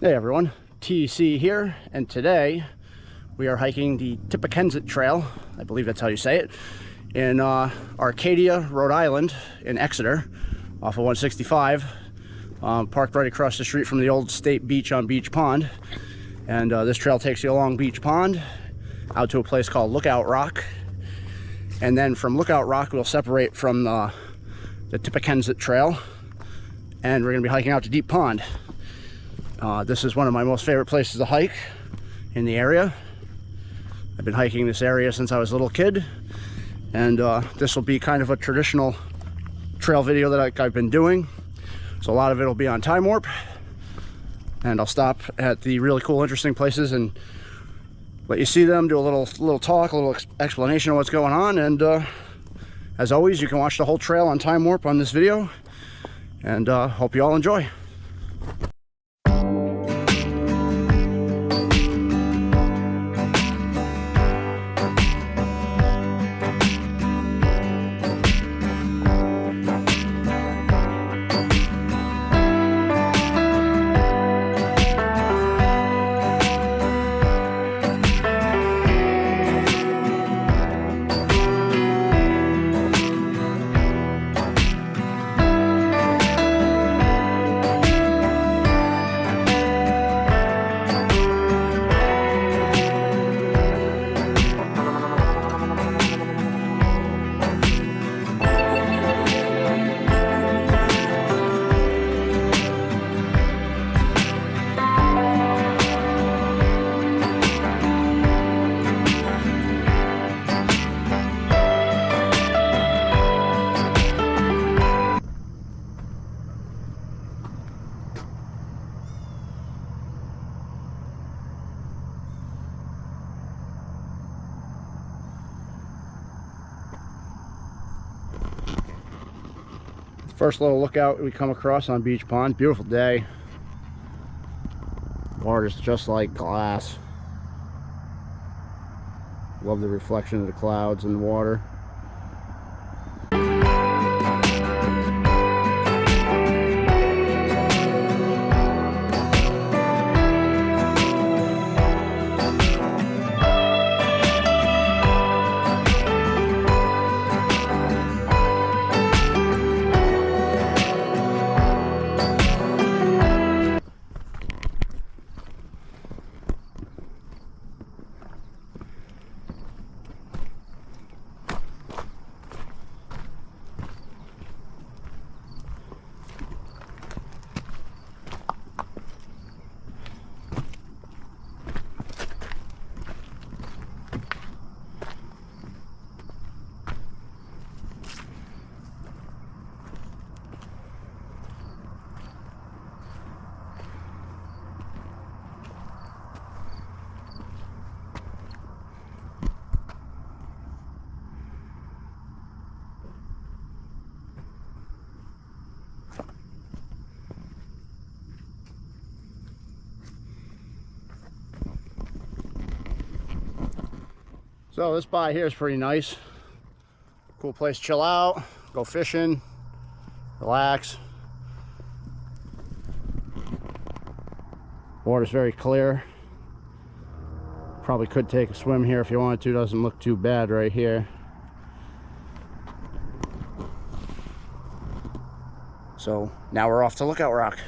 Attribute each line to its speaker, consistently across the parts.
Speaker 1: Hey everyone, TC here, and today we are hiking the Tippecansitt Trail, I believe that's how you say it, in Arcadia, Rhode Island, in Exeter, off of 165, parked right across the street from the old state beach on Beach Pond. And this trail takes you along Beach Pond, out to a place called Lookout Rock, and then from Lookout Rock we'll separate from the Tippecansitt Trail, and we're going to be hiking out to Deep Pond. This is one of my most favorite places to hike in the area. I've been hiking this area since I was a little kid, and this will be kind of a traditional trail video that I've been doing. So a lot of it will be on time warp, and I'll stop at the really cool, interesting places and let you see them, do a little talk, a little explanation of what's going on. And as always, you can watch the whole trail on time warp on this video, and hope you all enjoy. First little lookout we come across on Beach Pond. Beautiful day. Water's just like glass. Love the reflection of the clouds in the water. So this spot here is pretty nice. Cool place to chill out, go fishing, relax. Water's very clear. Probably could take a swim here if you wanted to. Doesn't look too bad right here. So now we're off to Lookout Rock.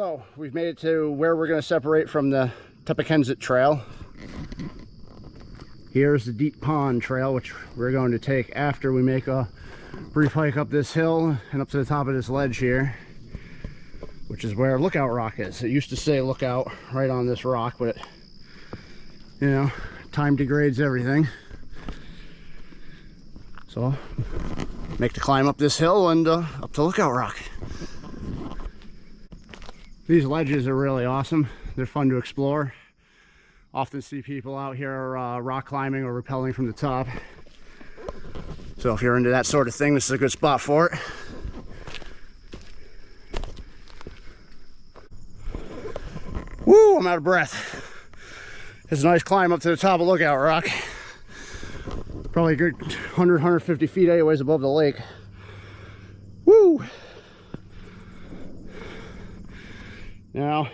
Speaker 1: So we've made it to where we're going to separate from the Tippecansitt trail. Here's the deep pond trail, which we're going to take after we make a brief hike up this hill and up to the top of this ledge here, which is where Lookout Rock is. It used to say Lookout right on this rock, but you know, time degrades everything. So make the climb up this hill and up to Lookout Rock. These ledges are really awesome. They're fun to explore. Often see people out here rock climbing or rappelling from the top. So if you're into that sort of thing, this is a good spot for it. Woo, I'm out of breath. It's a nice climb up to the top of Lookout Rock. Probably a good 100-150 feet anyways above the lake. Woo! Now,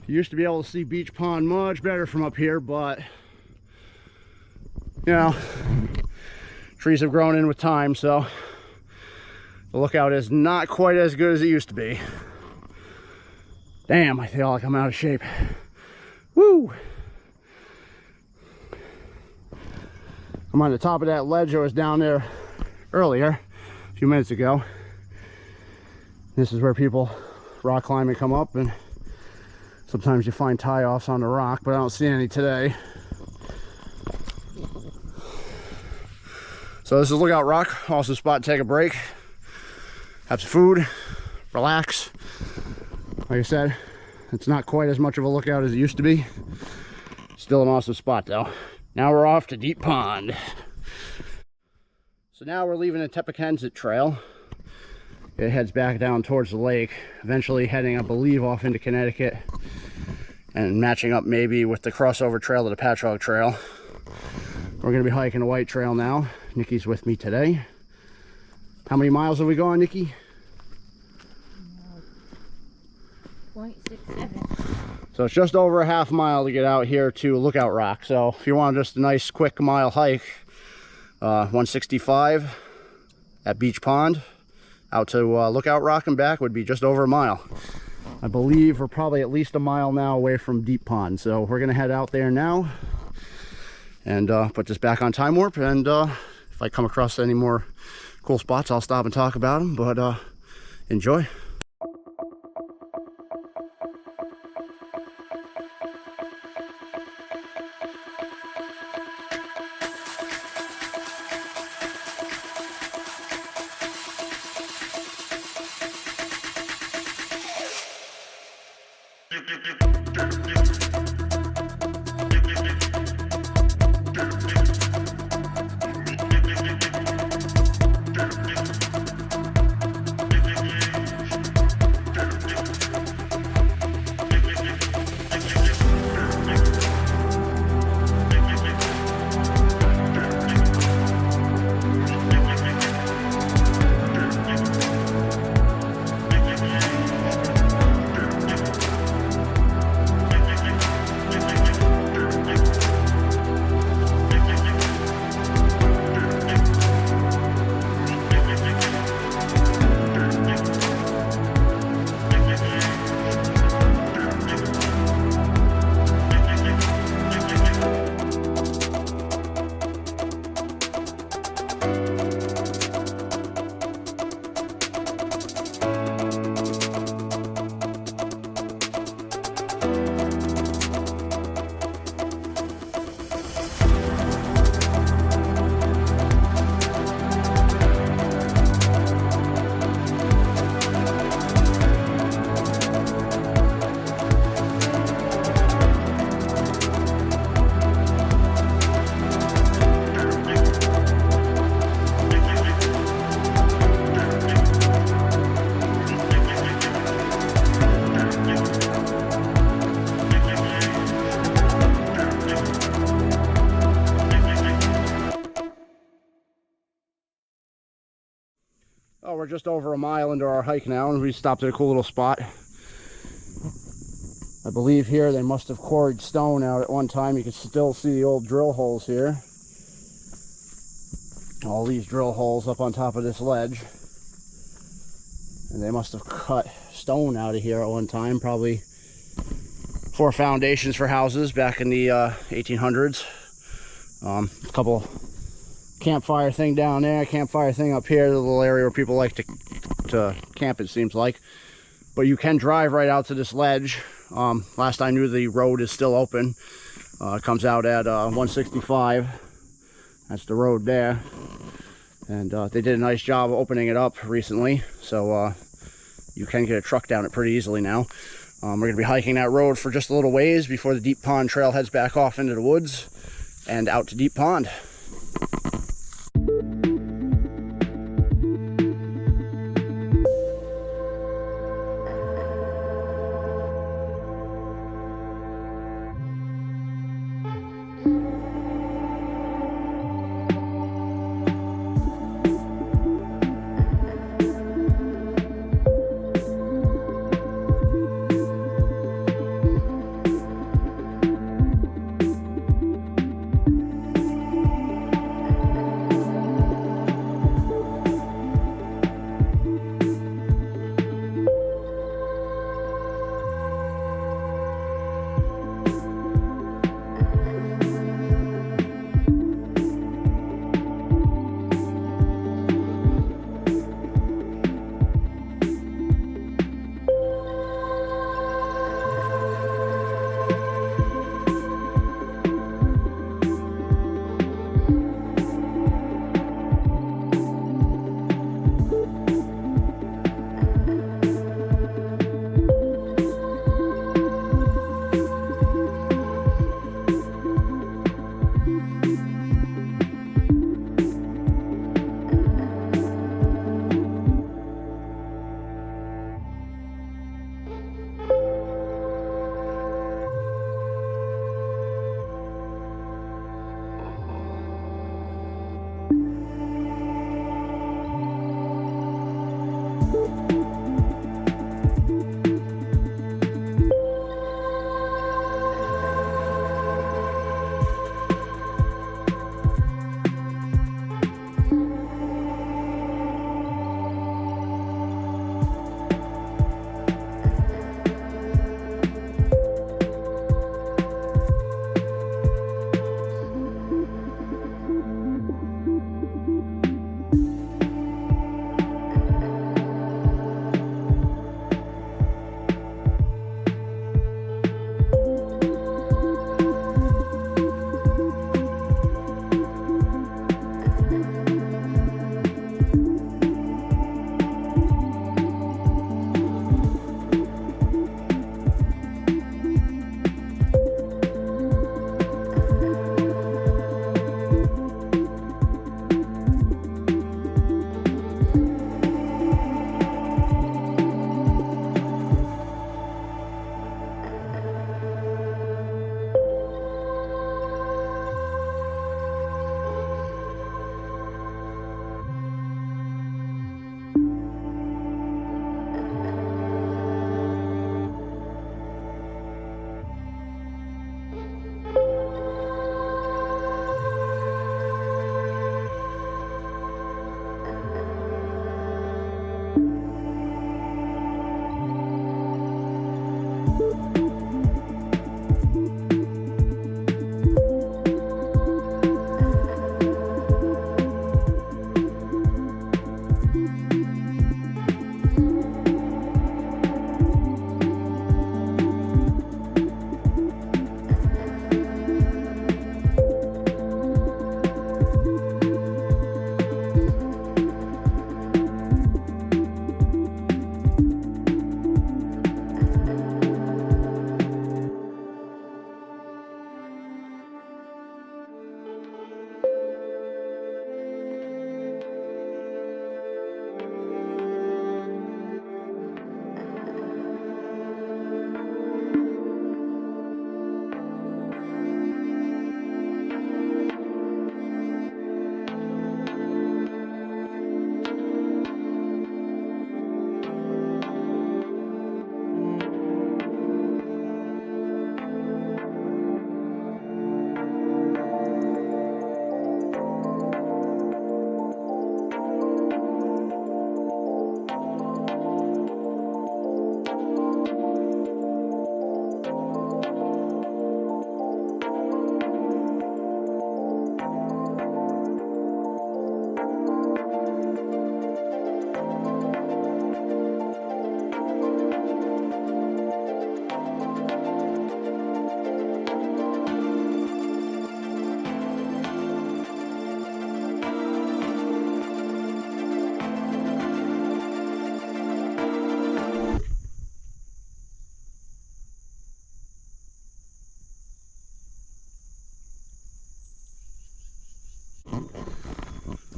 Speaker 1: you used to be able to see Beach Pond much better from up here, but you know, trees have grown in with time, so the lookout is not quite as good as it used to be. Damn, I feel like I'm out of shape. Woo! I'm on the top of that ledge I was down there earlier, a few minutes ago. This is where people rock climb and come up, and sometimes you find tie-offs on the rock, but I don't see any today. So this is Lookout Rock, also a spot to take a break, have some food, relax. Like I said, it's not quite as much of a lookout as it used to be. Still an awesome spot though. Now we're off to Deep Pond. So now we're leaving the Tippecansitt trail. It heads back down towards the lake, eventually heading, I believe, off into Connecticut and matching up maybe with the crossover trail to the Patchogue Trail. We're going to be hiking a white trail now. Nikki's with me today. How many miles have we gone, Nikki?
Speaker 2: 0.67.
Speaker 1: So it's just over a half mile to get out here to Lookout Rock. So if you want just a nice quick mile hike, 165 at Beach Pond out to Lookout Rock and back would be just over a mile. I believe we're probably at least a mile now away from Deep Pond, so we're gonna head out there now and put this back on time warp, and if I come across any more cool spots I'll stop and talk about them, but enjoy. Oh, we're just over a mile into our hike now, and we stopped at a cool little spot. I believe here they must have quarried stone out at one time. You can still see the old drill holes here. All these drill holes up on top of this ledge. And they must have cut stone out of here at one time, probably for foundations for houses back in the 1800s. A couple campfire thing down there, campfire thing up here, the little area where people like to camp, it seems like. But you can drive right out to this ledge. Last I knew, the road is still open. It comes out at 165. That's the road there. And they did a nice job of opening it up recently, so you can get a truck down it pretty easily now. We're going to be hiking that road for just a little ways before the Deep Pond Trail heads back off into the woods and out to Deep Pond.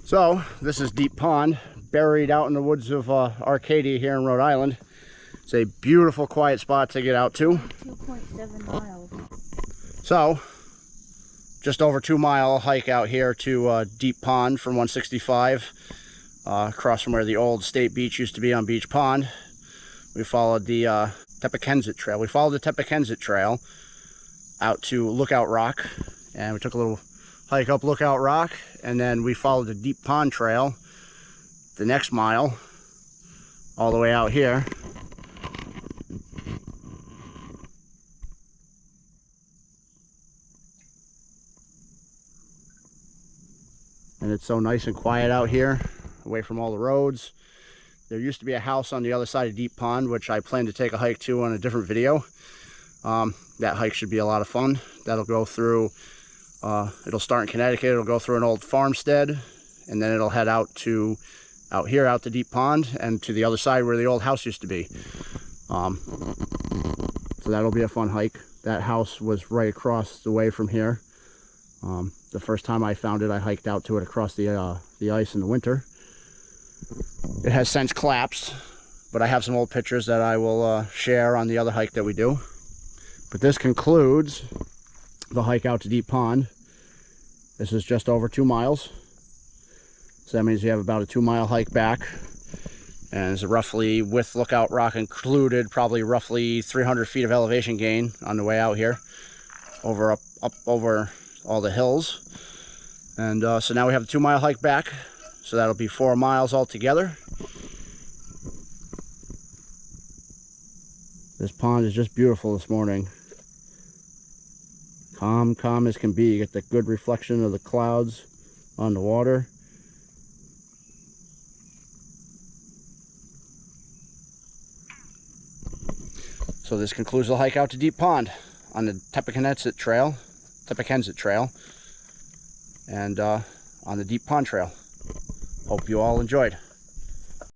Speaker 1: So this is Deep Pond, buried out in the woods of Arcadia here in Rhode Island. It's a beautiful, quiet spot to get out to.
Speaker 2: 2.7 miles.
Speaker 1: So, just over 2 mile hike out here to Deep Pond from 165, across from where the old state beach used to be on Beach Pond. We followed the Tippecansitt trail. We followed the Tippecansitt trail out to Lookout Rock, and we took a little hike up Lookout Rock, and then we followed the Deep Pond trail the next mile all the way out here. And it's so nice and quiet out here, away from all the roads. There used to be a house on the other side of Deep Pond, which I plan to take a hike to on a different video. That hike should be a lot of fun. That'll go through, it'll start in Connecticut, it'll go through an old farmstead, and then it'll head out to Deep Pond, and to the other side where the old house used to be. So that'll be a fun hike. That house was right across the way from here. The first time I found it, I hiked out to it across the ice in the winter. It has since collapsed, but I have some old pictures that I will share on the other hike that we do. But this concludes the hike out to Deep Pond. This is just over 2 miles. So that means you have about a 2 mile hike back. And it's roughly, with Lookout Rock included, probably roughly 300 feet of elevation gain on the way out here. Up over all the hills. And so now we have a 2 mile hike back. So that'll be 4 miles altogether. This pond is just beautiful this morning. Calm as can be. You get the good reflection of the clouds on the water. So this concludes the hike out to Deep Pond on the Tippecansitt trail, and on the Deep Pond trail. Hope you all enjoyed.